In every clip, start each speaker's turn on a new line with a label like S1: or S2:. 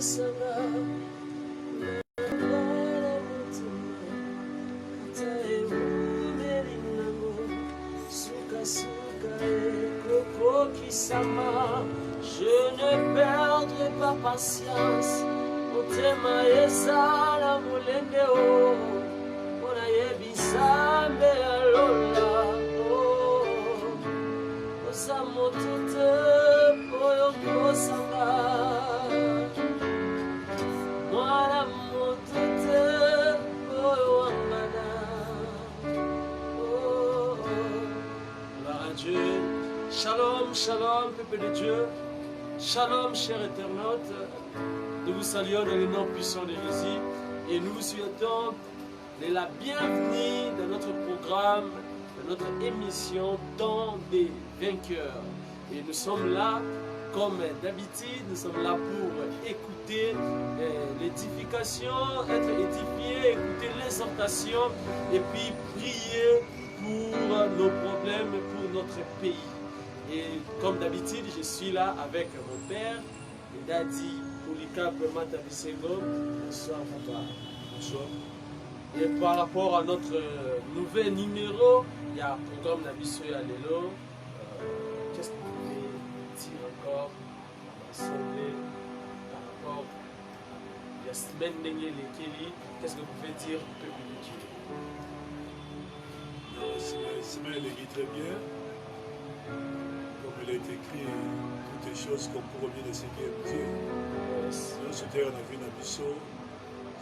S1: Je ne perdrai pas patience. Motema ezala mulende o ona yebisambe alola o osamotute oyo kosanga mwana motute oyo wangana gloire à Dieu. Shalom, shalom, peuple de Dieu. Shalom, chers internautes. Nous vous saluons dans le nom puissant de Jésus et nous vous souhaitons la bienvenue dans notre programme, dans notre émission Temps des vainqueurs. Et nous sommes là, comme d'habitude, nous sommes là pour écouter l'édification, être édifiés, écouter l'exhortation et puis prier pour nos problèmes, pour notre pays. Et comme d'habitude, je suis là avec mon père, Daddy Polycarpe Matabisengo. Bonsoir papa. Bonsoir. Et par rapport à notre nouvel numéro, il y a un programme d'Abisso et Alelo. Qu'est-ce que vous pouvez dire encore à l'Assemblée par rapport à la semaine Nengé Lekeli? Qu'est-ce que vous pouvez dire au peuple de Dieu?
S2: La semaine Lekeli très bien. Comme il a été écrit, toutes les choses qu'on pourrait bien essayer de Dieu. Nous sommes en vie d'Abisso.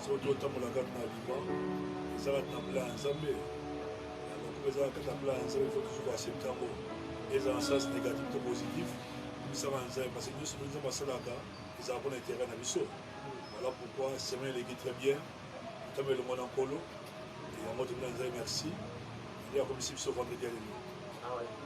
S2: Surtout au temps où la carte n'a pas, ils ont un plan ensemble. Alors, comme ils ont un plan ensemble, il faut toujours accepter un sens négatif ou positif. Nous sommes ensemble parce que nous sommes passés là-bas, ils ont un intérêt à Abisso. Voilà pourquoi cette semaine est très bien. Nous sommes le monde en polo. Et en mode merci. Il y a comme si ce vendredi à l'élu.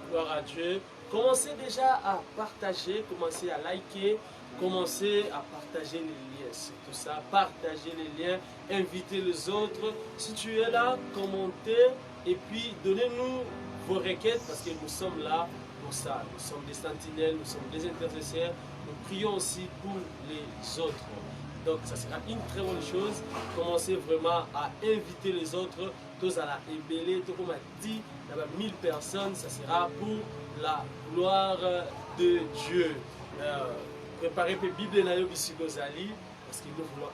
S1: Gloire à Dieu. Commencez déjà à partager, commencez à liker, commencez à partager les liens. C'est tout ça, partagez les liens, invitez les autres. Si tu es là, commentez et puis donnez-nous vos requêtes parce que nous sommes là pour ça. Nous sommes des sentinelles, nous sommes des intercesseurs. Nous prions aussi pour les autres. Donc ça sera une très bonne chose. Commencez vraiment à inviter les autres. Tous à la ébélé, tout comme a dit, il y a 1000 personnes. Ça sera pour la gloire de Dieu. Préparez la Bible parce que nous voulons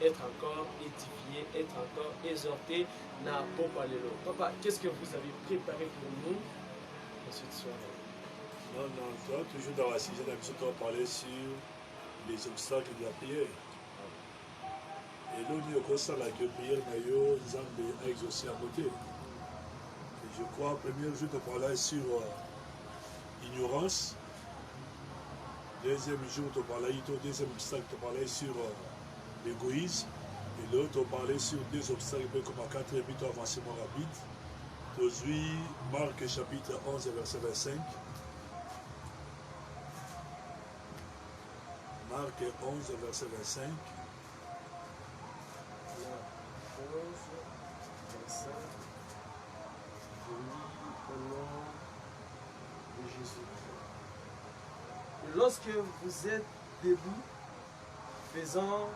S1: être encore édifiés, être encore exhortés. Papa, qu'est-ce que vous avez préparé pour nous cette soirée?
S2: Non, toi, toujours dans la saison d'Abisso, tu vas parler sur les obstacles de la prière. Et là, on dit que ça, la prière, Zambé a exaucé à côté. Et je crois, premier jour, tu parlais sur l'ignorance. Deuxième jour, tu parlais, deuxième obstacle, tu parlais sur l'égoïsme. Et l'autre, tu parlais sur deux obstacles, comme à 4 minutes avancement rapide. Aujourd'hui, Marc chapitre 11, verset 25. Marc 11, verset 25.
S1: Lorsque vous êtes debout, faisant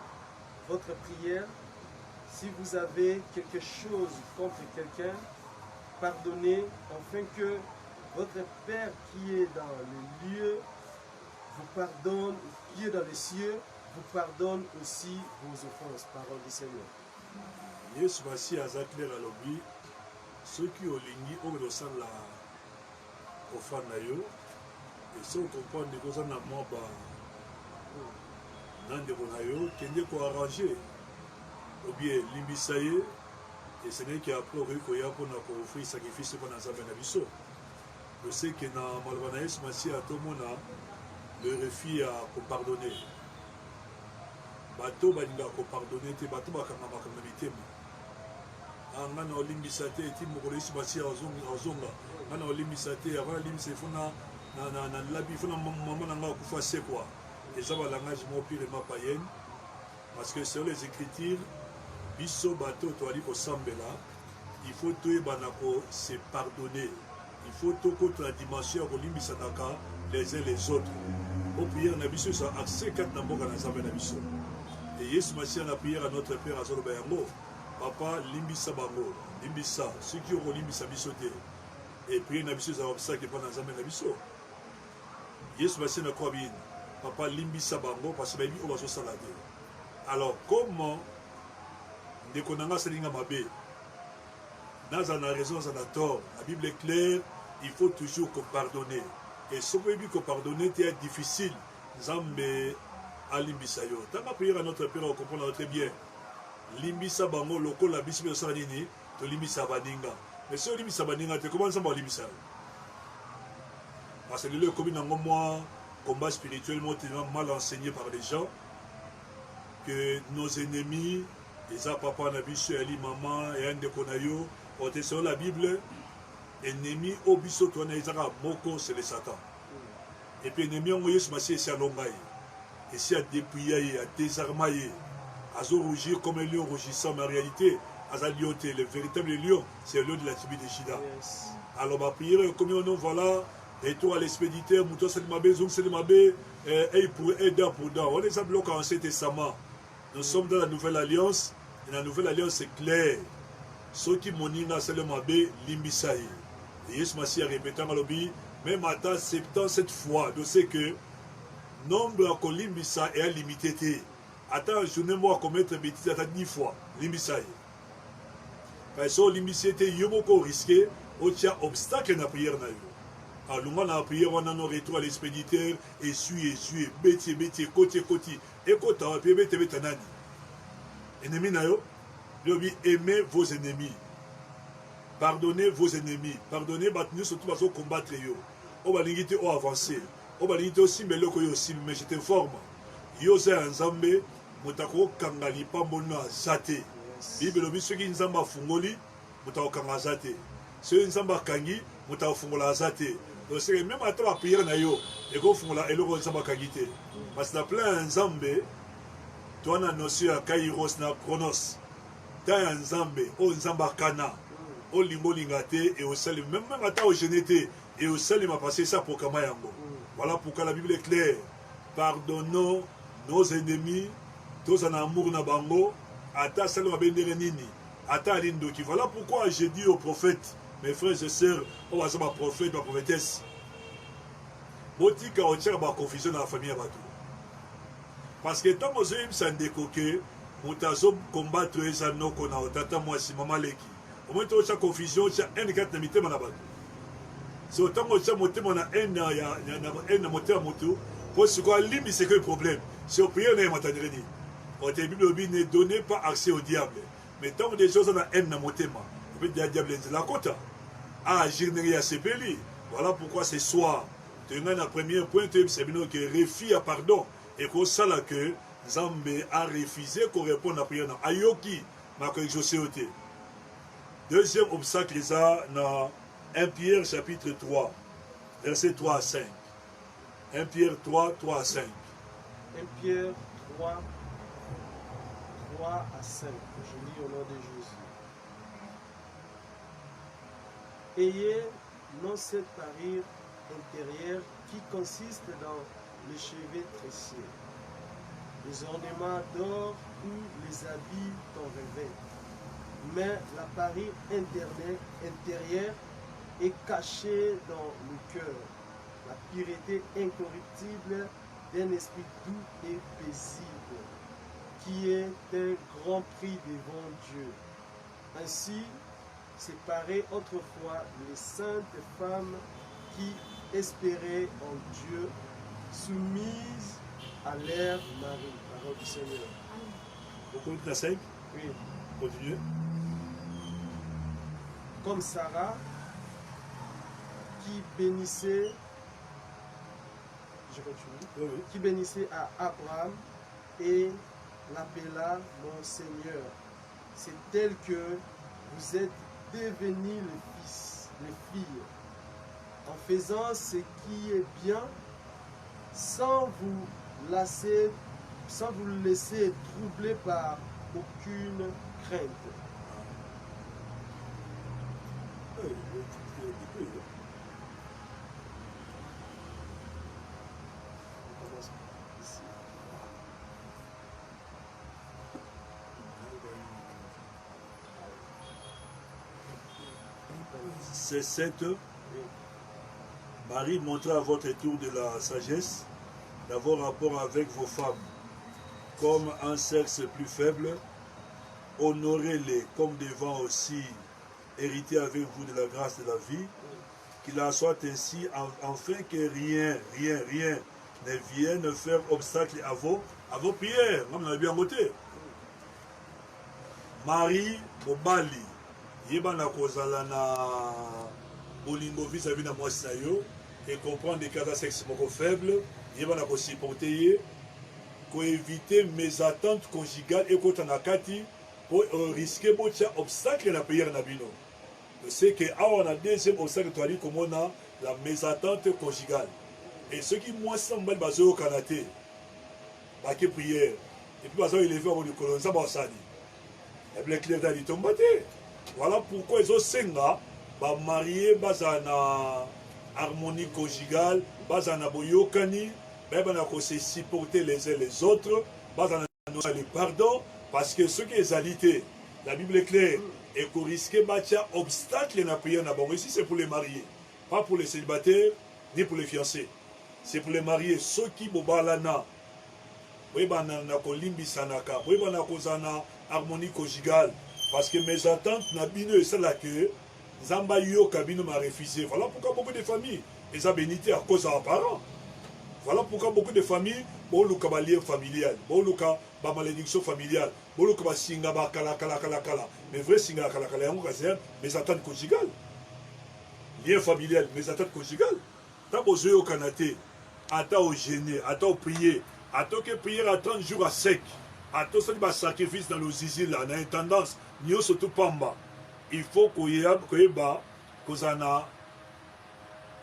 S1: votre prière, si vous avez quelque chose contre quelqu'un, pardonnez, afin que votre Père qui est dans les lieux vous pardonne, qui est dans les cieux, vous pardonne aussi vos offenses. Parole du Seigneur.
S2: Yesu Masi aza clair à l'objet, ceux qui ont ligné au ressent la offrande na yo, et ceux qui comprennent que vous en avez mort, n'andeko na yo, kende ko arranger, ou bien limbisaye, et ce n'est qu'après qu'on y a pour offrir sacrifice pour nous amener à Bisso. Je sais que dans Malvana Yesu Masi à tout le monde le refus à pardonner. Bato balinga ko pardonner te bato bakanga makanga mitema ngana olimbisa te eti mokolo esi basi azonga ngana olimbisa te avant limbisa ifuna na labi ifuna maman nanga akufa se quoi eza ba langage mo pire ma païenne parce que sur les écritures biso bato toali ko sambela il faut toyebana ko se pardonner il faut tokota la dimension ya kolimbisa naka les uns les autres Au prière na biso ça accès 4 na mboka na Nzambe na biso. Et Yesu Masiya na prière à notre Père azoloba yango. Papa limbisa bango, limbisa ceux qui ont limbisa biso te. Et prière na biso ça obstacle pas na Nzambe na biso. Yesu Masiya na kwa bien. Papa limbisa bango parce que baby on va so salade. Alors comment ndeko nanga salinga mabe? Naza na raison, ça a tort. La Bible est claire, il faut toujours pardonner. Et ce que vous pardonner, c'est difficile. Nzambe a limbisa yo. Tant que prière à notre Père, on comprend très bien. Limbisa bango loko la bisbe sa nini, to limbisa baninga. Mais si on limbisa baninga, tu comment ça va limbisa? Parce que le comme dans moi combat spirituellement tellement mal enseigné par les gens que nos ennemis, les papa nabiso ali maman et un de konayo, sur la Bible, ennemi au biso tourné moko c'est le Satan. Et puis ennemi on voyait ce massé c'est à longaï. Et c'est à dépouiller, à désarmer, à rougir comme un lion rougissant, mais en réalité, à lionté, le véritable lion, c'est le lion de la tribu de Shida. Yes. Alors ma prière, comme on voilà, et toi l'expéditeur, mouton c'est ma zoom c'est ma bé, et pour aider pour dans. On est bloqué en Ancien Testament. Nous sommes dans la nouvelle alliance, et la nouvelle alliance c'est clair. Ceux qui monina c'est le mabé limbisaï. Et Yesu Masiya répétant à l'obi, même à 77 fois, je sais que nombre de limbisa est limité. Attends, je ne vois commettre bêtise à 10 fois, limbisaï. Parce que l'imbicité, il y a beaucoup risqué, il y a obstacle dans la prière. Alors, dans la prière, on a nos retours à l'expéditeur, essuie, bêtier, côté, et côté, puis bêtier, ennemi, aimez vos ennemis. Pardonnez vos ennemis. Pardonnez, nous surtout parce qu'on combattre. On va l'ingiter au avancer. On va l'ingiter aussi, mais mais je t'informe. Yose un Nzambe, mutako kangali pambono zate. Bible obi ceux qui Nzamba fungoli, mutako kanga zate. Ceux Nzamba kangi, mutako fungola zate. Donc c'est même à toi prière na yo, et go fungola et le Nzamba kangite. Parce que la plein Nzambe, toi na notion à Kairos na Chronos. Ta Nzambe, o Nzamba kana, o limbo lingate et au salut même à ta au génété et au salut m'a passé ça pour Kamayango. Voilà pourquoi la Bible est claire. Pardonnons nos ennemis, tous en amour na bango, ata salut ma bendere nini, ata lindoki. Voilà pourquoi j'ai dit aux prophètes, mes frères et sœurs, on va dire ma prophète, ma prophétesse. Botika otira ba confusion dans la famille batou. Parce que tant que j'ai s'en décoquer, mutazo combattre les anneaux qu'on a tata moi si maman leki. Au moins tu as confusion, tu as un quatre n'imité mon abat. C'est autant que tu as monté mon un moteur moto. Pour ce quoi limite c'est que le problème. Si on prie on est maternité. Au début le Bible ne donnez pas accès au diable. Mais tant que des choses on a un moteur ma. Le diable c'est la côte. À agir n'est à se péli. Voilà pourquoi ce soir, tu as un premier point c'est bien que refus à pardon et qu'on sait là que Nzambe a refusé qu'on réponde à la prière. Ayoki ma correction. Deuxième obstacle, c'est dans 1 Pierre chapitre 3, versets 3 à 5. 1 Pierre 3, 3 à 5.
S1: 1 Pierre 3, 3 à 5. Je lis au nom de Jésus. Ayez non cette parure intérieure qui consiste dans les cheveux tressés, les ornements d'or ou les habits qu'on revêt. Mais la parure intérieure est cachée dans le cœur, la pureté incorruptible d'un esprit doux et paisible, qui est un grand prix devant Dieu. Ainsi, séparées autrefois les saintes femmes qui espéraient en Dieu, soumises à leur mari. Parole du Seigneur.
S2: Vous comprenez la 5?
S1: Oui.
S2: Continuez.
S1: Comme Sarah, qui bénissait, je continue, oui. Qui bénissait à Abraham et l'appela mon Seigneur. C'est tel que vous êtes devenus les fils, les filles, en faisant ce qui est bien, sans vous laisser troubler par aucune crainte.
S2: verset 7. Marie, montrez à votre tour de la sagesse, d'avoir rapport avec vos femmes, comme un sexe plus faible. Honorez-les comme devant aussi hériter avec vous de la grâce de la vie, qu'il en soit ainsi, afin que rien ne vienne faire obstacle à vos prières. On a bien noté. Marie, Mobali, Yebana Kozala na Bolingo vis-à-vis de moi, et comprendre des cas de sexe faible, Yebana ko supporter, pour éviter mes attentes conjugales et quand on a kati, pour risquer beaucoup d'obstacles à la prière nabino. C'est que on a deuxième obstacle comme on a la mésattente conjugale. Et ce qui moi semble basé au Canada, bah qui prière, et puis basé élevé au colon, ça va ça dit. Et bien clair d'aller tomber. Voilà pourquoi ils ont senga, bah marié basana harmonie conjugale, basana boyokani, bah na ko se supporter les uns les autres, basana le pardon, parce que ce qui est alité, la Bible est claire. Et qu'on risque bâtir obstacle à la prière. Ici, c'est pour les mariés. Pas pour les célibataires, ni pour les fiancés. C'est pour les mariés. Ceux qui bobalana, oui, banana kolimbi sanaka, oui, banana kozana harmonie conjugale. Parce que mes attentes n'a bino et celle que Zamba yo kabino m'a refusé. Voilà pourquoi beaucoup de familles, ils ont bénité à cause de leurs parents. Voilà pourquoi beaucoup de familles, bon le cavalier familial, bon le ba malédiction familiale, bon le ba singa ba kala. Mais vrai singa kala on réserve mes attentes conjugales. Lien familial, mes attentes conjugales. Tant aux yeux au Canada, attends au gêner, attends au prier, attends que prier à 30 jours à sec, attends ça va sacrifice dans le zizi là, on a une tendance, nous surtout pamba. Il faut qu'on y a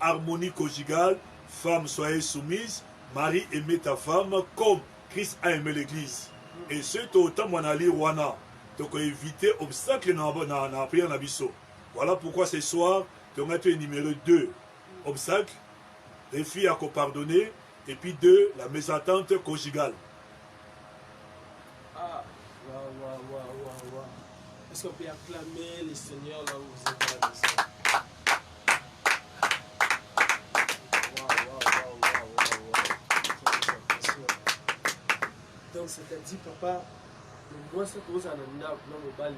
S2: harmonie conjugale. Femme, soyez soumise. Marie, aimez ta femme comme Christ a aimé l'église. Et c'est autant mon ali wana. Donc éviter obstacle dans la prière nabiso. Voilà pourquoi ce soir, tu as été numéro 2. Obstacle, défi à pardonner. Et puis 2, la mésattente conjugale.
S1: Ah, waouh. Est-ce qu'on peut acclamer le Seigneur là où vous êtes à la maison? Donc c'est-à-dire papa, moi ça pose un an dans le bal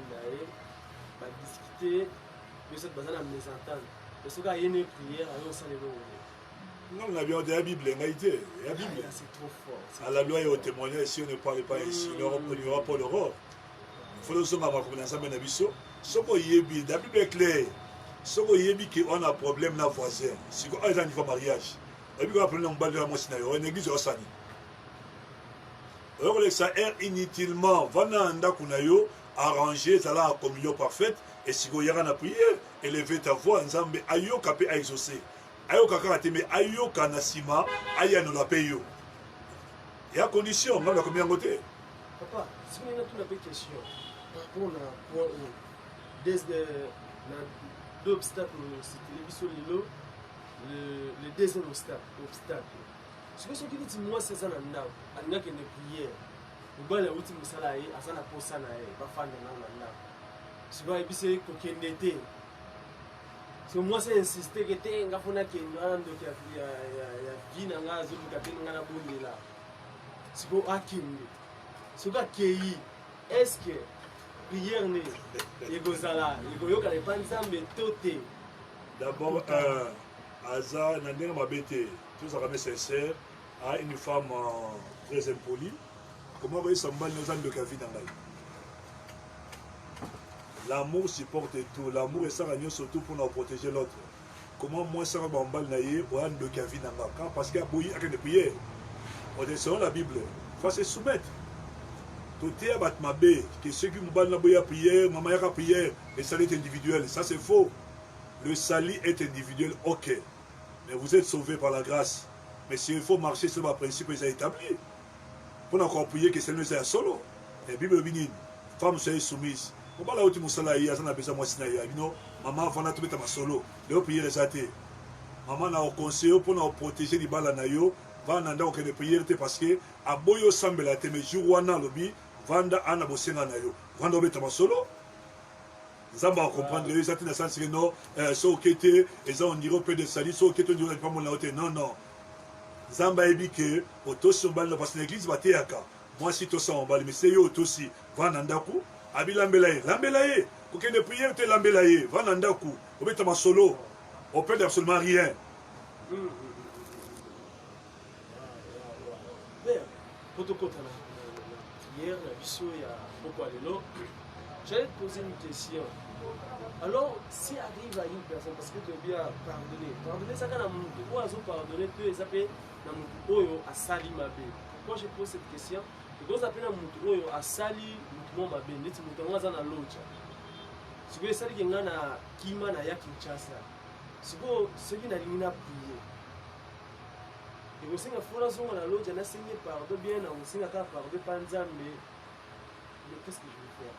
S1: va discuter de cette base à mésentendre. Parce qu'il y a une prière à l'eau sans les mots.
S2: Non, on a bien dit la Bible, la Bible.
S1: C'est trop fort.
S2: À la loi et au témoignage, si on ne parle pas ici, il n'y aura pas d'horreur. Il faut que nous avons commencé à faire un abisso. Ce qu'on y est, la Bible est claire. Ce qu'on y est, qu'on a un problème dans le voisin. Si on a un niveau mariage, et puis on a un problème dans le bal, on a une église au Sani. Alors ça aide inutilement, Vananda Kunayo, arranger la communion parfaite, et si vous y a une prière, élevez ta voix, Nzambe, ayo kapé a exaucé. Ayo kakate, mais ayo kanasima, aya no la payo. Il y a condition, on a combien de côté.
S1: Papa, si on a toute la question, par rapport à point où, deux obstacles, c'était le deuxième obstacle. Ce que qui dit moi c'est ça là, on a qu'une prière. Le bal est outil musala et asana posana et pas fan de là. Ce que c'est coquin d'été. Ce que moi c'est insister que t'es un gars qu'on a qui donc il y a vie dans la zone qui a dans la bonne là. Ce que hakim. Ce que qui est-ce que prière n'est et gozala, il goyo quand les panzam mais toté.
S2: D'abord Aza Nandeng Mabete, tout ça ramène sincère, à une femme très impolie. Comment vous voyez son mal nous a de la vie dans la vie? L'amour supporte tout. L'amour est ça surtout pour nous protéger l'autre. Comment moi ça va m'emballer naïe pour un de la vie dans la vie? Parce qu'il y a beaucoup de prières. On est selon la Bible. Il faut se soumettre. Tout est à battre ma baie. Que ceux qui m'emballent la bouille à prière, maman a prière, le salut est individuel. Ça c'est faux. Le salut est individuel, ok. Mais vous êtes sauvés par la grâce. Mais s'il faut marcher sur le principe qu'ils ont établi, pour encore prier que c'est nous est solo. La Bible dit, femme soyez soumise. Pourquoi la ultime salaire, ça n'a besoin de moi, maman, avant de mettre ma solo, de prier les athées. Maman a conseillé pour nous protéger les balles à nayo, va en andant que les prières parce que, à boyo semble la teme, jour ou an lobby, vanda ana bosenga nayo. Vanda mettre ma solo. Zamba comprendre les gens dans sens que non so kete et ça on dirait peu de salut so kete on dirait pas mon laote non non Zamba ebike otosi mbala parce que l'église va teyaka moi si to ça mbala mais c'est yo otosi va nandaku abi lambelaye pour que de prière te lambelaye va nandaku obeta ma solo on perd absolument rien.
S1: Hier, la biso il y a beaucoup à l'élo. J'allais te poser une question. Alors, si arrive à une personne, parce que tu veux bien pardonner, ça quand on a pardonner, tu es appelé Oyo à Sali Mabé. Pourquoi je pose cette question? Parce que appelé Oyo à Sali Mabé, net Moutonga Zana Locha. Si vous savez qu'il y a un Kima na ya Kinshasa, si vous savez qu'il y a une prière. Et vous savez que la zone à l'autre, j'ai enseigné pardon bien, vous savez que pardon panza, mais qu'est-ce que je vais faire?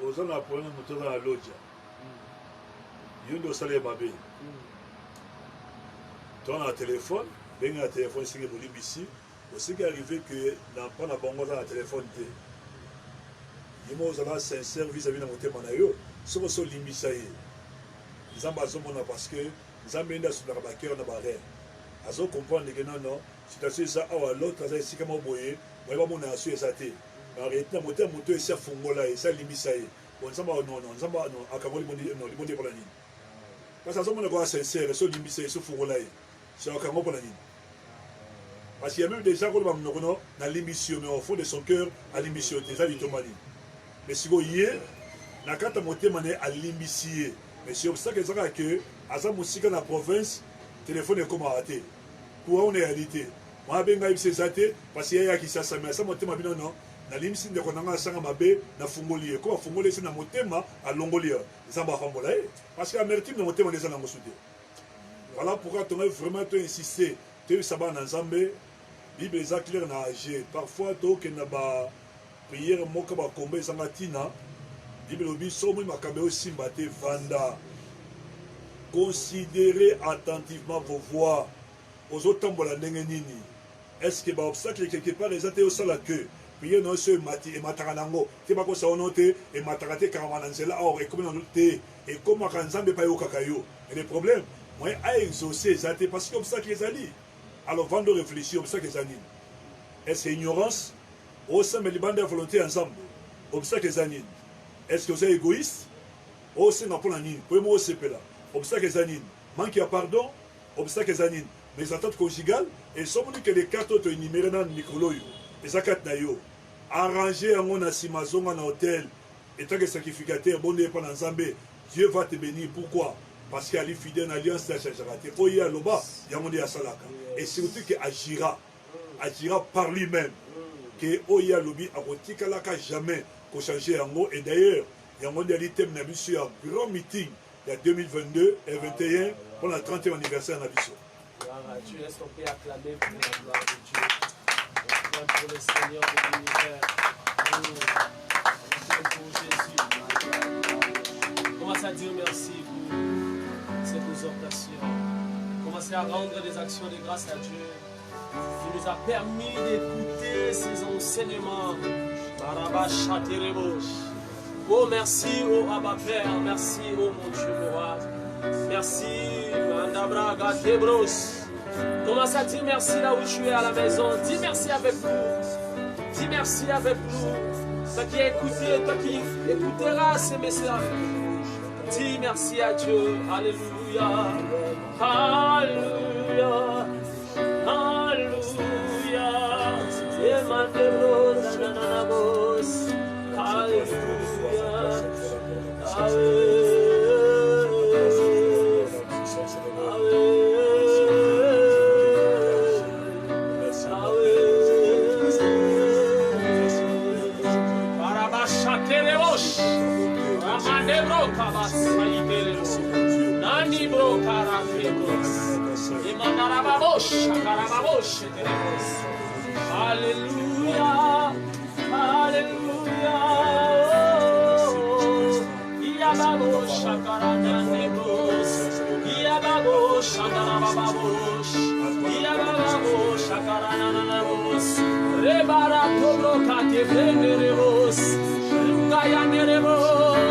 S2: Aux gens apprenant moto dans la lodge. Yondo salé babé. Toi on a téléphone, ben un téléphone c'est que vous ici, aussi qui arrivé que dans pas la bongo dans la téléphone té. Yimo aux gens sincère vis-à-vis de mon témoin yo, sur ce limbisaye. Ils ont besoin parce que ils ont bien sur la cœur na barre. Azo comprendre que non non, situation ça à l'autre ça ici comme boyer, moi pas mon assu ça té. En réalité moto et ça fongola et ça limbisaye. On s'en va non akaboli non libonde pour la nuit. Parce que ça mon quoi sincère, ça limbisaye ça fongola. C'est akamo pour la nuit. Parce qu'il y a même des gens qui ont dans l'émission, mais au fond de son cœur, à l'émission, déjà du tomani. Mais si vous y êtes, la carte à monter à l'émission. Mais c'est ça que ça que, à sa musique dans la province, le téléphone est comme arrêté. Pour en réalité, moi, je vais vous dire, parce qu'il y a qui ça, mais ça monte non, non. Dans l'émission de Konanga Sangamabe, dans Fungolier. Comment Fungolier, c'est dans mon thème à Longolia. Ça va faire parce qu'à Mertim, dans mon thème, les gens ont soutenu. Voilà pourquoi tu as vraiment insisté. Tu as savoir dans Zambé. Bible est clair na age parfois to que na ba prière moka ba kombe sanga tina Bible obi somo makabe aussi mbate vanda considérez attentivement vos voix aux autres tambola ndenge nini est-ce que ba obstacle quelque part les athées au sala que prière non se mati et mataranango te ba ko sa onote et matarate karamana nzela or et comme dans te et comme kanzambe pa yo kakayo et le problème moi a exaucer les athées parce que obstacle les ali. Alors, avant de réfléchir, obstacle des anines. Est-ce que ignorance, au sein de la volonté ensemble, obstacle des anines. Est-ce que vous êtes égoïste, au sein de la anine, pour moi, c'est là. Obstacle des anines. Manque de pardon, obstacle des anines. Mais attentes conjugales, et somme que les quatre autres énumérés dans le micro, les quatre naïo, arranger un mon asimazon en hôtel, et tant que sacrificateur, bon dépend dans Zambé, Dieu va te bénir. Pourquoi? Parce qu'il y a les fidèles en alliance, il y a Loba, il y a mon Dieu à Salaka. Et surtout qu'il agira par lui-même. Que Oya Lobi a Rotikalaka jamais pour changer en mot. Et d'ailleurs, il y a mon Dieu thème Nabiso, un grand meeting il y a 2022 et 2021 pour le 30e anniversaire Nabiso.
S1: Tu laisses ton Père acclamer pour la gloire de Dieu. Pour le Seigneur de l'univers. Pour Jésus. Commence à dire merci pour cette exhortation. Commencez à rendre des actions de grâce à Dieu qui nous a permis d'écouter ces enseignements. Oh merci, oh Abba Père, merci, oh mon Dieu, mon roi. Merci, Mandabraga Tebros. Commence à dire merci là où tu es à la maison. Dis merci avec nous. Dis merci avec nous. Toi qui as écouté, toi qui écouteras ces messages. Dis merci à Dieu. Alléluia. Alléluia. Alléluia. Alléluia. Alléluia, alléluia. Yababo shakarana nebos. Yababo shakarababos. Yababo shakarana nebos. Rebara tobro kate brenderebos. Gaya nerebos.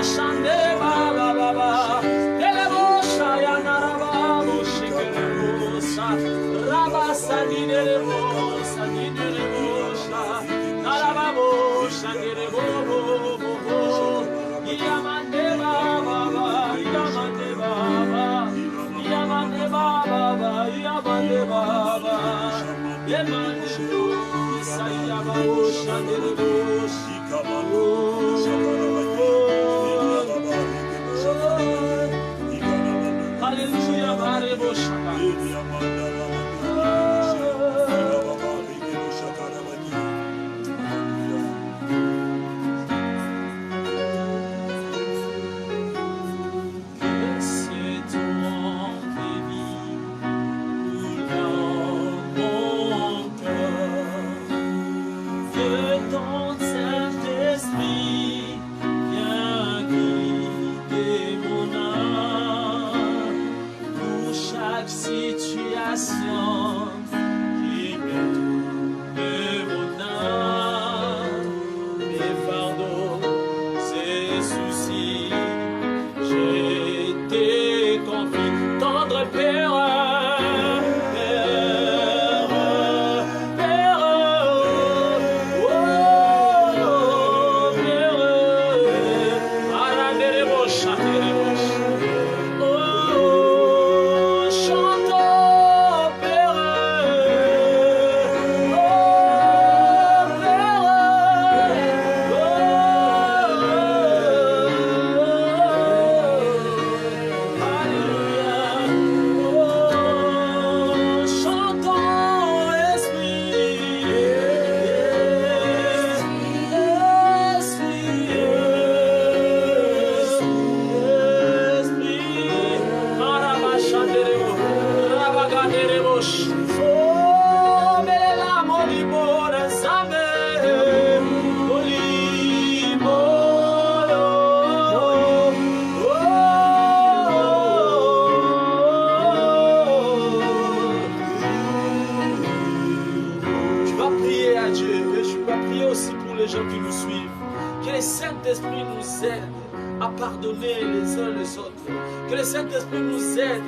S1: Pardonner les uns les autres. Que le Saint-Esprit nous aide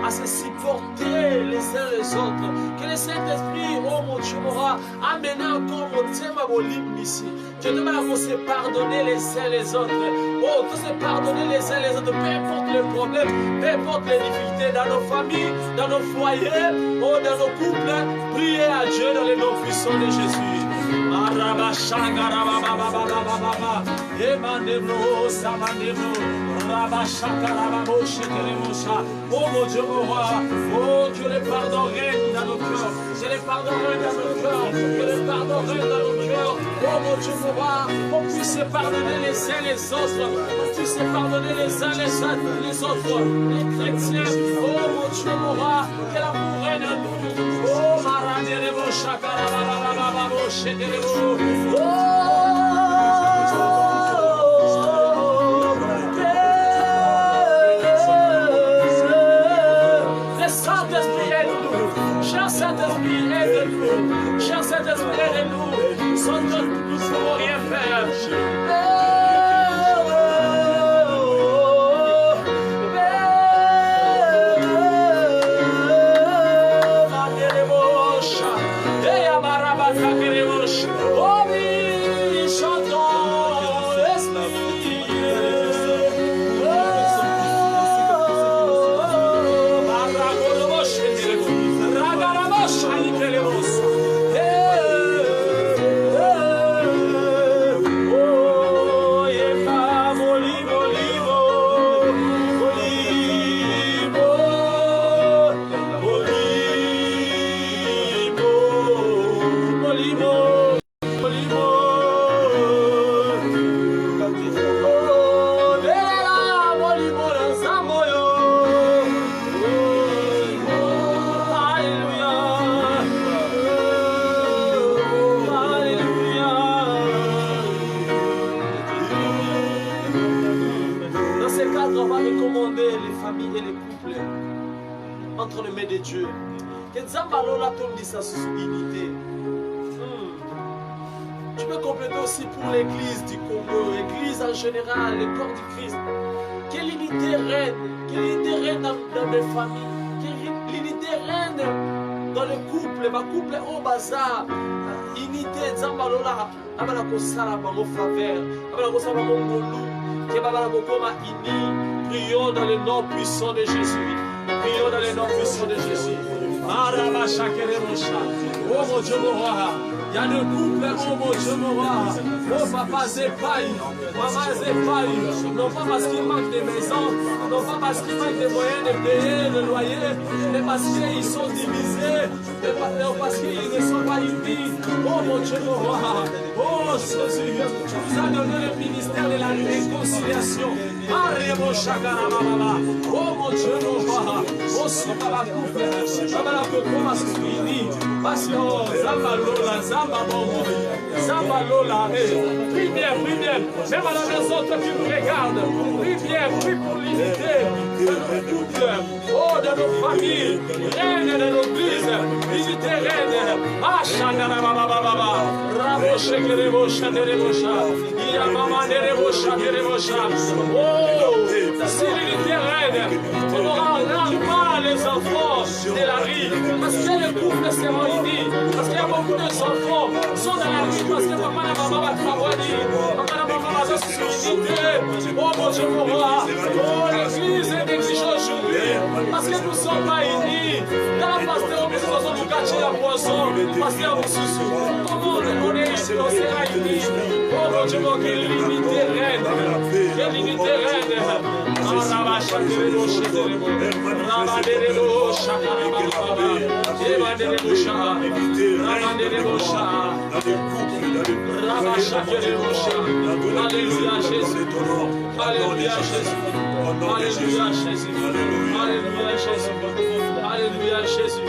S1: à se supporter les uns les autres. Que le Saint-Esprit, oh mon Dieu, m'aura amené encore mon thème à Bolim ici. Que nous allons se pardonner les uns les autres. Oh, que se pardonner les uns les autres, peu importe les problèmes, peu importe les difficultés dans nos familles, dans nos foyers, oh, dans nos couples. Priez à Dieu dans les noms puissants de Jésus. Oh mon Dieu, mon roi, oh que le pardon règne dans nos cœurs, que le pardon règne dans nos cœurs, que le pardon règne dans nos cœurs. Oh mon Dieu, mon roi, on puisse se pardonner les uns les autres, on puisse se pardonner les uns les autres, les chrétiens. Oh mon Dieu, mon roi, que l'amour règne en nous. Oh Maradérebo Chakarababababo Sheterebo. Le Saint-Esprit aide-nous. Cher Saint-Esprit aide-nous. Cher Saint-Esprit aide-nous. Sans toi, nous ne pouvons rien faire. Entre les mains de Dieu. Que Zambalo la tombe sa unité. Tu peux compléter aussi pour l'église du Congo, l'église en général, le corps du Christ. Que l'unité règne dans mes familles, que l'unité règne dans le couple, ma couple au bazar. Unité, Zambalola, Abala Kosala, Bango Faveur, Abala Kosala, Bango Ngolu, Kebabala Kokoma Ini. Prions dans le nom puissant de Jésus. Prions dans le nom puissant de Jésus. Maraba Shakeremocha. Oh mon Dieu, mon roi. Il y a le couple, oh mon Dieu, mon roi. Oh papa Zépaï, maman Zépaï. Non pas parce qu'il manque de maisons, non pas parce qu'il manque de moyens de payer le loyer, mais parce qu'ils sont divisés, mais parce qu'ils ne sont pas unis. Oh mon Dieu, mon roi. Oh Jésus, tu nous as donné le ministère de la réconciliation. Oh mon Dieu, mon roi. Oh Sibaba couple, Babala Kokoma Souni, Passion, Zambalola, Zambabongo, Zambalola. Prie bien, prie bien. Même à la maison, toi qui nous regardes, prie bien, prie pour l'unité de nos couples, oh de nos familles, reine de l'église, l'unité reine. Ashangara Baba Baba, Raboshe Kerebosha Nerebosha, Yamama Nerebosha Nerebosha. Oh, si l'unité reine, on aura rarement les enfants de la rue, parce que les couples seront unis, parce qu'il y a beaucoup d'enfants qui sont dans la rue, parce que papa et maman va travailler, papa et maman va se unité. Oh mon Dieu, mon roi, oh l'église est négligée aujourd'hui, parce que nous ne sommes pas unis. Dans la pasteur, nous sommes nous cacher la poisson, pasteur, nous sous. Comment on sera unis? Oh mon Dieu, mon Dieu, l'unité reine, que l'unité reine. Alléluia Jésus, Alléluia Jésus, Alléluia Jésus, Alléluia Jésus, Alléluia Jésus,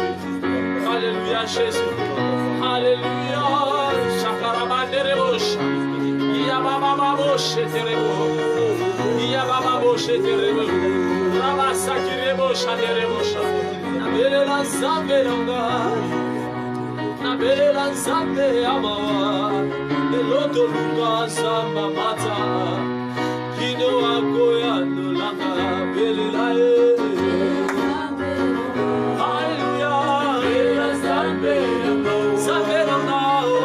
S1: Alléluia Jésus, Alléluia. Shakarabanderebosha, Yabababoshe terebo, Yabababoshe terebo, Rabasakirebosha terebosha. Nabelela Zambe yanga, Nabelela Zambe yamawa, Eloto luka Zamba mata, Kino akoya nolanga belela e. Hallelujah, Zambe yanga, Zambe yanga. Oh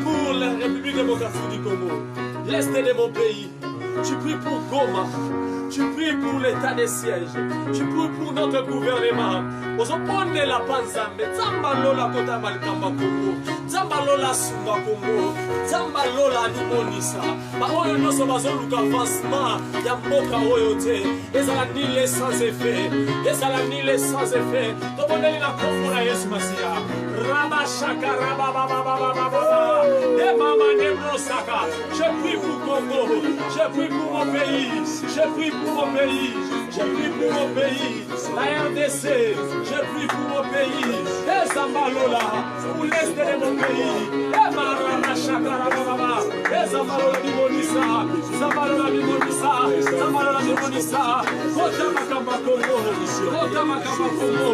S1: pour la République démocratique du Congo, l'Est de mon pays. Tu pries pour Goma. Tu pries pour l'état des sièges. Tu pries pour notre gouvernement. Ozopone la panzambe. Zambalola kota malikamba Congo. Zambalola sunga Congo. Zambalola limonisa. Ba oyo noso bazoluka avancement ya mboka oyo te. Ezala nile sans effet. Ezala nile sans effet. Toboneli na kombo na Yesu Masiya. Raba shaka raba baba baba baba. De mama de brosaka. Je prie pour Congo. Je prie pour mon pays. Je prie pour mon pays. Je prie pour mon pays. La RDC. Je prie pour mon pays. Et Zambalola. Pour l'est de mon pays. Et Marama shaka raba baba. Et Zambalola limonisa. Zambalola limonisa. Zambalola limonisa. Kota makamba Congo. Kota makamba Congo.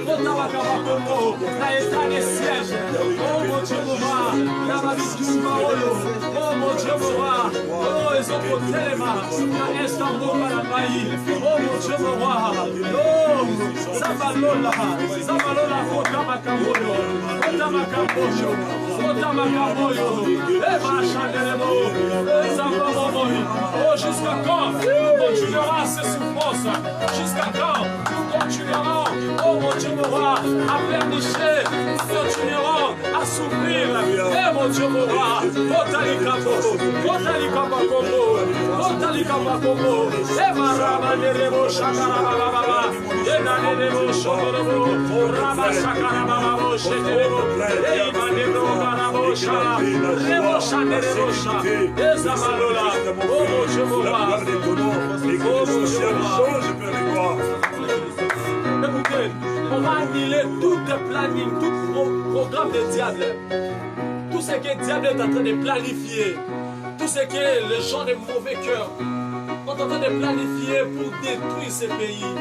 S1: Kota makamba Congo. La état des sièges. Oh mon Dieu mon roi. La Babiskumba Oyo. Oh mon Dieu mon roi. Oh Ezokotelema. La Estamboul Balabaï. Oh mon Dieu mon roi. Oh Zambalola. Zambalola Kota Makamoyo. Kota Makamoyo. Kota Makamoyo. Et Machandelemo. Et Zambalomoy. Oh jusqu'à quand nous continuerons ces souffrances? Jusqu'à quand nous continuerons, oh mon Dieu mon roi, à pleurnicher, nous continuerons à souffrir. Et mon Dieu mon roi, Otalikamba Congo, Otalikamba Congo, et Marama Nerebo Shakarababa, et Nanebo Shokorobo, Rama Shakarababa, Sheterebo, et Imanebo Barabo Shara, Rebo Shanerebo Shara, et Zamalola, oh mon Dieu mon roi, oh mon Dieu mon roi. Écoutez, on va annuler tout planning, tout programme de diable. Tout ce que le diable est en train de planifier, tout ce que les gens de mauvais cœur sont en train de planifier pour détruire ce pays.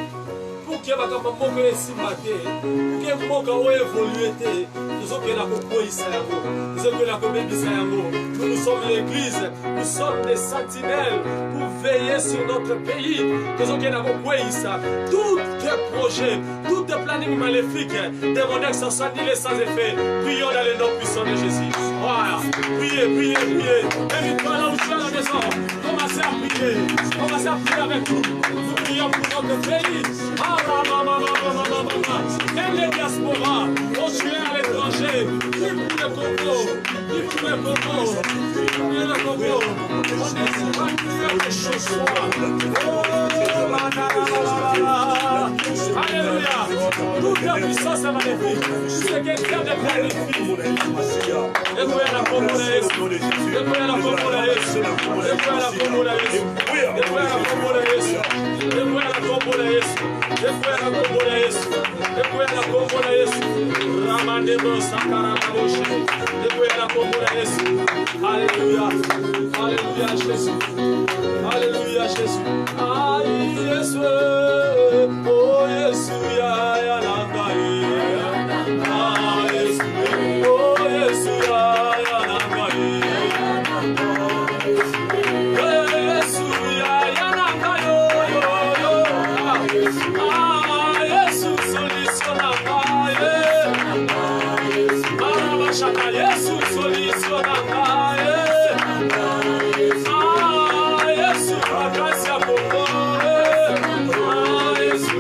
S1: Pour que Moko esi mate, pour que Moko évolue, nous sommes nous sommes l'église, nous sommes des sentinelles pour veiller sur notre pays. Nous sommes tout projet, tout planning maléfique, démoniaque sans annulé sans effet. Prions dans le nom puissant de Jésus. Voilà. Priez, priez, priez. Invite-toi là où tu es à la maison. Commencez à prier. Commencez à prier avec nous. Nous prions pour notre pays. Même les diasporas, on tue à l'étranger. Prie pour le Congo. Prie pour le Congo. Prie pour le Congo. On est pas que les choses soient. Alléluia. Toute la puissance est magnifique. C'est quelqu'un de magnifique. Dépouillez la Congo de Jésus. Dépouillez la Congo de Jésus. Dépouillez la Congo de Jésus. Dépouillez la Congo de Jésus. Dépouillez la Congo de Jésus. Dépouillez la Congo de Jésus. Dépouillez la Congo de Jésus. Ramandebo Sakaraboshe. Dépouillez la Congo de Jésus. Alléluia. Alléluia Jésus. Alléluia Jésus. Aïe Jésus. Oh Jésus. Ya ya nangai. Ah Jésus. Oh Jésus. Ya ya nangai. Jésus. Ya ya nangai. Ah Jésus. Solution nangai. Marama shaka Jésus. Solution nangai. Ah Jésus. Grâce à Congo. Ah Jésus.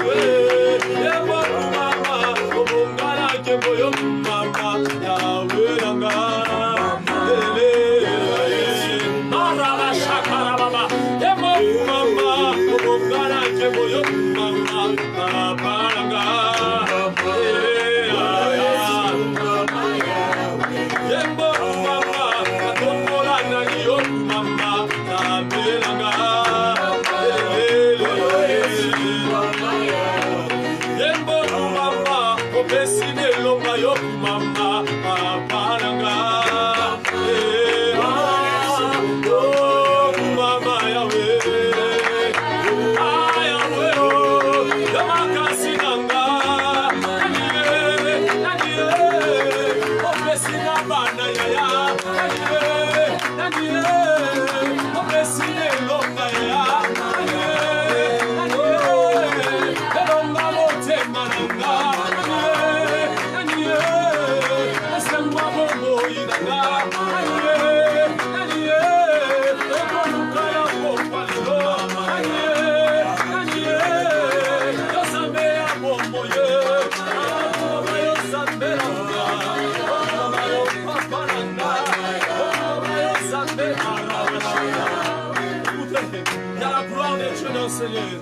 S1: Il y a la gloire de Dieu dans ce lieu.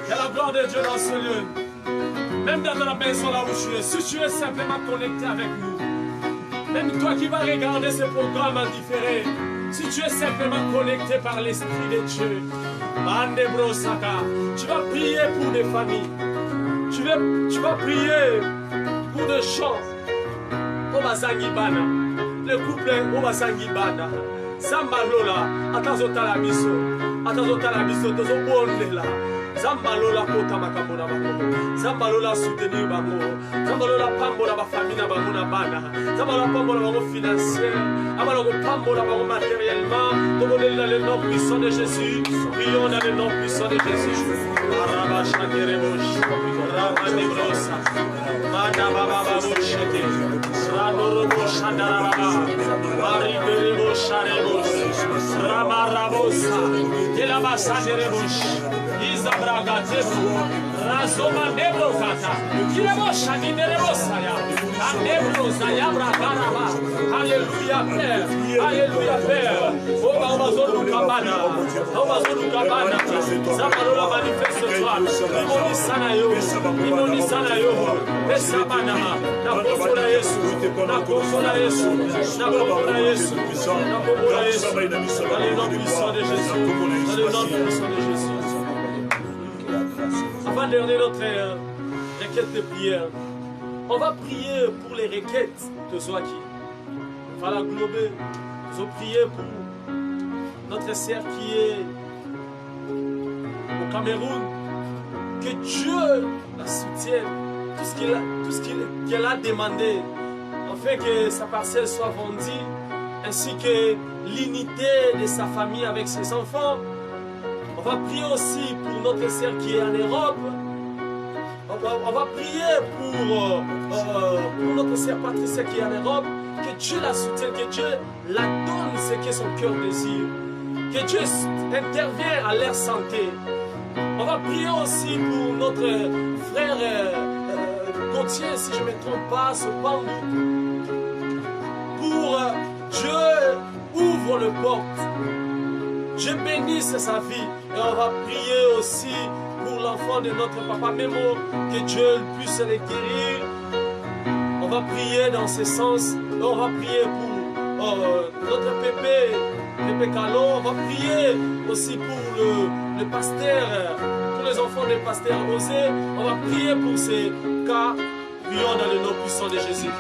S1: Il y a la gloire de Dieu dans ce lieu. Même dans la maison là où tu es, si tu es simplement connecté avec nous, même toi qui vas regarder ce programme en différé, si tu es simplement connecté par l'Esprit de Dieu, tu vas prier pour des familles. Tu vas prier pour des gens. Le couple Obasangibana. Zambalola, atazotala biso, tozobondela. Zambalola kota makambo na bango. Zambalola soutenir bango. Zambalola pambola ba famille na bango na bana. Zambalola pambola bango financier. Amalogo pambola bango matériellement. Tobolela dans le nom puissant de Jésus. Prions dans le nom puissant de Jésus. Araba shakerebosh. Ramanebrosa. Mada baba boshete. Radorobo shandaraba. Mariberebo sharebosh. Ramarabosa. Kelabasaderebosh. Izabraga Tebu, Razoma Nebro Kata, Kirebo Shani Nerebo Saya, Anebro Zayabra Karaba, Alléluia Père, Alléluia Père, Obazolu Kabana, Zamalola manifeste-toi, Imoni Sanayo, Pesabana, Nakosola Yesu, Nakosola Yesu, Nakosola Yesu, Nakosola Yesu, dans le nom puissant de Jésus, dans le nom puissant de Jésus. Avant de donner notre requête de prière, on va prier pour les requêtes de Zoaki. On va la glober. Nous allons prier pour notre sœur qui est au Cameroun. Que Dieu la soutienne. Tout ce qu'elle a demandé, afin que sa parcelle soit vendue, ainsi que l'unité de sa famille avec ses enfants. On va prier aussi pour notre sœur qui est en Europe. On va prier pour notre sœur Patricia qui est en Europe. Que Dieu la soutienne, que Dieu la donne ce que son cœur désire. Que Dieu intervienne à leur santé. On va prier aussi pour notre frère Gauthier, si je ne me trompe pas, ce Pandou. Pour Dieu ouvre le porte. Dieu bénisse sa vie. Et on va prier aussi pour l'enfant de notre papa Mémo, que Dieu puisse les guérir. On va prier dans ce sens. Et on va prier pour notre Pépé Calo. On va prier aussi pour le pasteur, pour les enfants du pasteur Osé. On va prier pour ces cas. Prions dans le nom puissant de Jésus.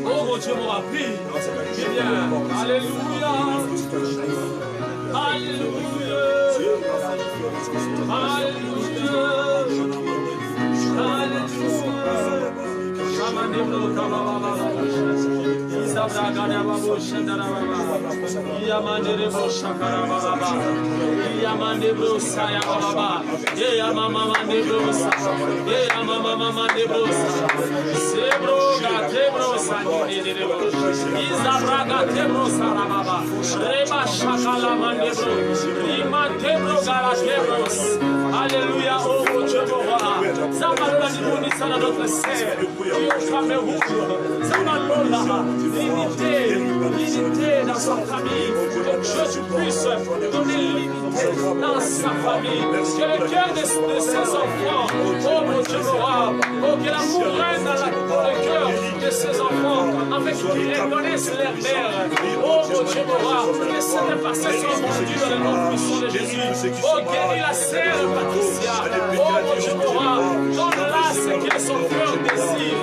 S1: Oh mon Dieu, mon appui. Alléluia. Alléluia. Alléluia, oh mon Dieu, mon roi. Zamalola Nibonisa dans notre sœur, qui est au Cameroun. Zamalola, l'unité dans sa famille. Que Dieu puisse donner l'unité dans sa famille. Que le cœur de ses enfants, oh mon Dieu, mon roi, oh que l'amour règne dans le cœur de ses enfants, afin qu'ils reconnaissent leur mère. Oh mon Dieu, mon roi, que cette parcelle soit vendue dans le nom puissant de Jésus. Oh, guéris la sœur Patricia. Oh mon Dieu, mon roi, donne-la ce que son cœur désire.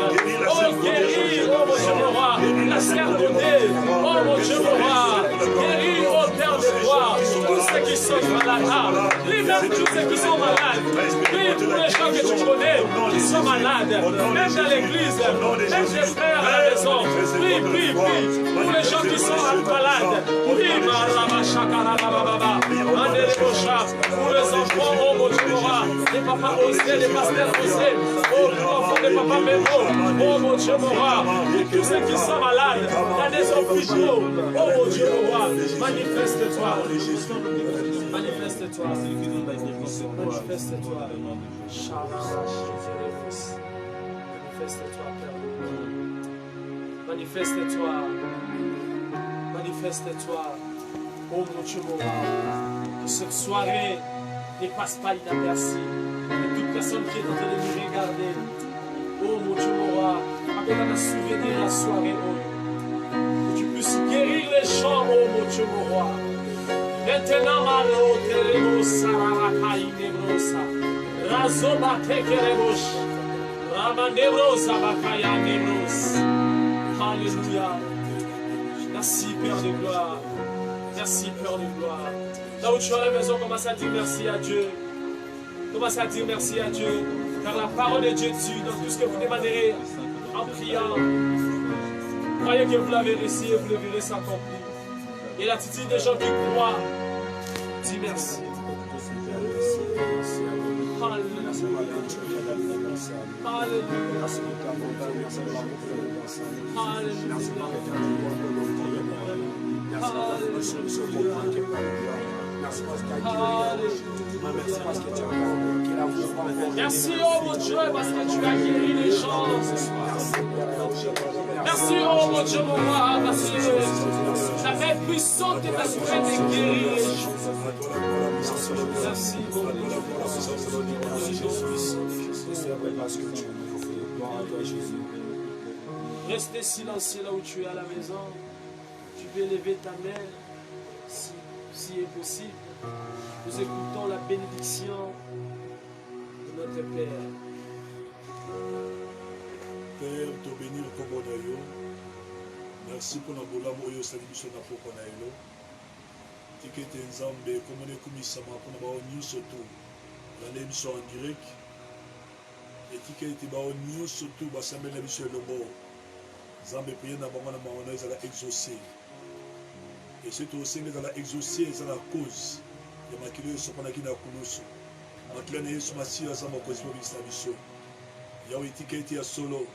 S1: Oh, guéris, oh mon Dieu, mon roi, la sœur Godé. Oh mon Dieu, mon roi, guéris, oh Père de gloire, tous ceux qui sont malades. Libère tous ceux qui sont malades. Prie pour les gens que tu connais qui sont malades. Même dans l'église, même des frères à la maison. Prie, prie, prie pour les gens qui sont malades. Prie, Maraba Shakara Baba. pour les enfants, oh mon Dieu, les papas osés, les pasteurs osés, oh pour l'enfant des papas mémo, oh mon Dieu, pour tous ceux qui sont malades, dans des hôpitaux, oh mon Dieu, manifeste-toi. Manifeste-toi. Manifeste-toi. Manifeste-toi, Père. Manifeste-toi. Manifeste-toi. Oh mon Dieu, mon roi. Que cette soirée ne passe pas inaperçue. Que toute personne qui est en train de nous regarder, oh mon Dieu, mon roi, appelle à souvenir la soirée, oh. Que tu puisses guérir les gens, oh mon Dieu, mon roi. Maintenant, Malo, Terebosa, Rarakai, Nebrosa, Razoba, Tekerebosh, Ramanebrosa, Bakaya, Nebros. Alléluia. Merci, Père de gloire. Merci, Père de gloire. Là où tu es à la maison, commence à dire merci à Dieu. Commence à dire merci à Dieu. Car la parole de Dieu tue dans tout ce que vous demanderez en priant. Croyez que vous l'avez reçu et vous le verrez s'accomplir. Et l'attitude des gens qui croient, dis merci. Alléluia. Merci, oh mon Dieu, parce que tu as guéri les gens. Merci, oh mon Dieu, mon roi, parce que la main puissante est en train de guérir les gens. Merci, mon Dieu. Restez silencieux là où tu es à la maison. Tu peux lever ta main si est possible. Nous écoutons la bénédiction de notre Père.
S2: Père, te bénir comme on a eu. Merci pour la bonne moyo salution na poko na elo. Tikete nzambe comme on est comme ça ma pour na news surtout. La émission en direct. Et tikete ba news surtout ba sambe na biso lobo. Nzambe prier na bango na maona ezala exaucer. Et c'est aussi que la exaucer c'est la cause. Ya makilo so pana kina kulusu. Makilo na Yesu Masiya za makozi wa biso. Ya tikete ya solo.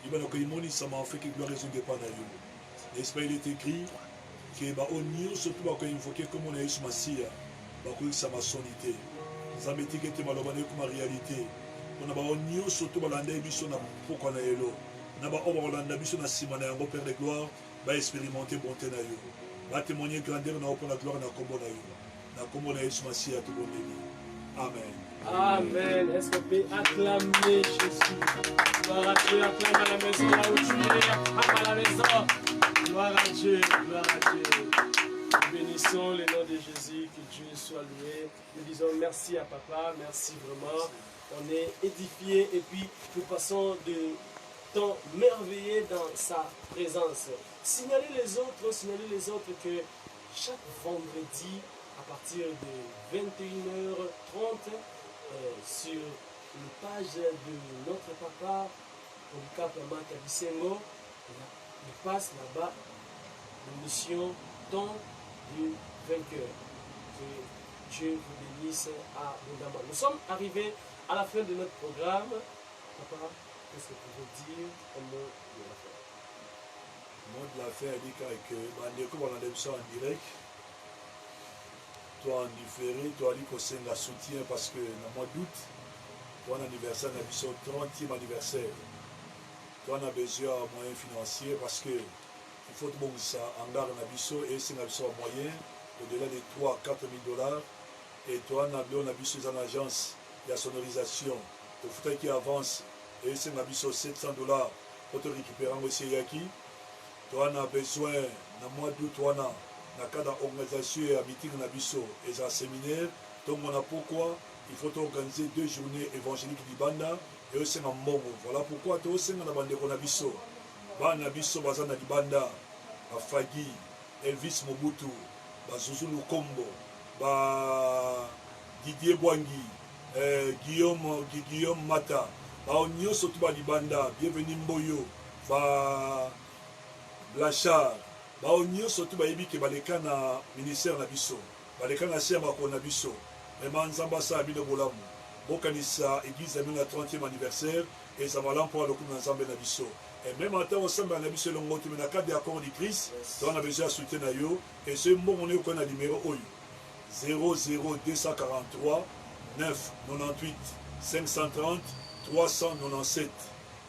S2: Il va nous dire ça m'a fait que gloire raison dépend de nous. N'est-ce pas, il est écrit que au niveau surtout quand il faut que comme on a eu ce Masiya, que ça m'a sonité. Ça m'a dit que tu m'as demandé comme réalité. On a au niveau surtout l'année biso na pourquoi na elo. Na ba on va l'année biso na simana un Père de gloire va expérimenter bonté na yo. Va témoigner grandeur na pour la gloire na kombo na yo. Na kombo na Yesu Masiya tout bon béni. Amen.
S1: Amen. Est-ce qu'on peut acclamer Jésus? Gloire à Dieu, acclame à la maison là où tu es, acclame à la maison. Gloire à Dieu, gloire à Dieu. Nous bénissons le nom de Jésus, que Dieu soit loué. Nous disons merci à Papa, merci vraiment. On est édifiés et puis nous passons de temps merveilleux dans sa présence. Signalez les autres que chaque vendredi, à partir de 21h30, sur une page de notre papa, Olika Pama Kabisengo, il passe là-bas l'émission Temps du vainqueur. Que Dieu vous bénisse abondamment. Nous sommes arrivés à la fin de notre programme. Papa, qu'est-ce que vous pouvez dire au mot de la fin?
S2: Le mot de la fin dit que comme on a ça en direct, toi en différé, toi dit qu'on s'est la soutien parce que dans le mois d'août, toi un anniversaire, on a vu son 30e anniversaire. Toi on a besoin de moyens financiers parce que il faut que ça en garde un abisso et c'est un abisso moyen au-delà de 3 à 4 000 $. Et toi on a besoin d'une agence de sonorisation. Il faut qu'il avance et c'est un abisso 700 $ pour te récupérer aussi Yaki. Toi on a besoin dans le mois d'août, toi on a dans le cadre d'organisation et meeting na biso et un séminaire. Donc on a pourquoi il faut organiser 2 journées évangéliques du Banda et aussi en Mbongo. Voilà pourquoi tu aussi na bande ko na biso. Bana biso bazana di Banda, ba Fagi, Elvis Mobutu, ba Zuzulu Kombo, ba Didier Bwangi, Guillaume Mata, ba onyo sotu ba di Banda, bienvenue Mboyo, ba Blachard. Baonyo surtout bayebi ke baleka na ministère na biso baleka na se ya makolo na biso vraiment nzambe asala bino bolamu bokanisa église ya bino na 30e anniversaire eza malamu mpo alokumu na nzambe na biso et même en temps osambela na biso elongo te mais na cadre ya corps du Christ toza na besoin ya soutien na yo et soki mbongo na yo koya na numéro oyo 00243 998 530 397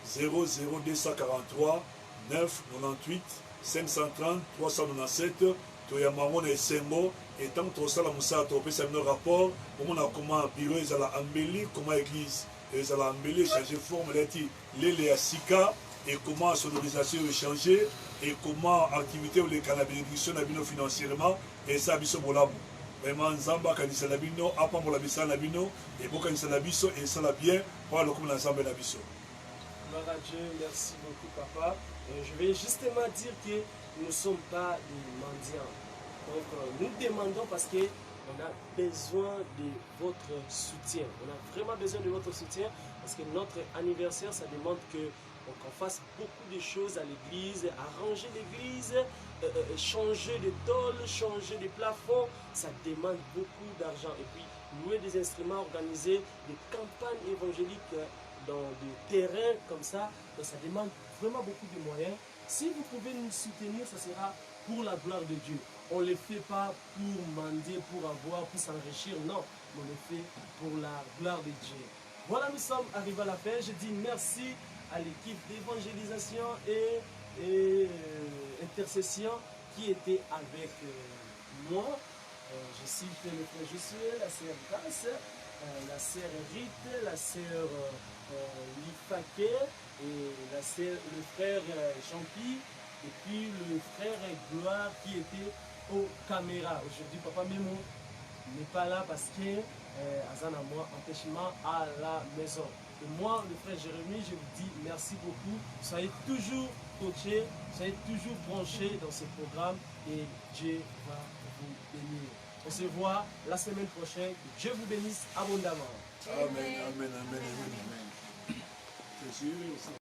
S2: 00243 998 530 397 toyamango na esengo etango tosala mosala topesa bino rapport omona koma biro ezala ambeli koma église ezala ambeli échange forme leti lele ya sika et comment sonorisation échanger et comment activité oleka na bénédiction na bino financièrement et ça biso bolamu vraiment nzambe akanisa na bino apambola misala na bino ebokanisa na biso esala bien mpo alokomi na nzambe na biso.
S1: Gloire à Dieu, merci beaucoup papa. Je vais justement dire que nous ne sommes pas des mendiants. Donc nous demandons parce qu'on a besoin de votre soutien. On a vraiment besoin de votre soutien parce que notre anniversaire, ça demande qu'on fasse beaucoup de choses à l'église, arranger l'église, changer de tôle, changer de plafond. Ça demande beaucoup d'argent. Et puis louer des instruments, organiser des campagnes évangéliques dans des terrains comme ça. Donc ça demande vraiment beaucoup de moyens. Si vous pouvez nous soutenir, ça sera pour la gloire de Dieu. On ne le fait pas pour mendier, pour avoir, pour s'enrichir, non. On le fait pour la gloire de Dieu. Voilà, nous sommes arrivés à la fin. Je dis merci à l'équipe d'évangélisation et intercession qui était avec moi. Je cite le frère Josué, la sœur Grace, la sœur Rite, la sœur Lifake et le frère Champi et puis le frère Gloire qui était aux caméras. Aujourd'hui, Papa Memo n'est pas là parce que Azan a moi empêchement à la maison. Et moi, le frère Jérémie, je vous dis merci beaucoup. Soyez toujours coachés, soyez toujours branchés dans ce programme et Dieu va vous bénir. On se voit la semaine prochaine. Que Dieu vous bénisse abondamment.
S2: Amen, amen, amen, amen, amen.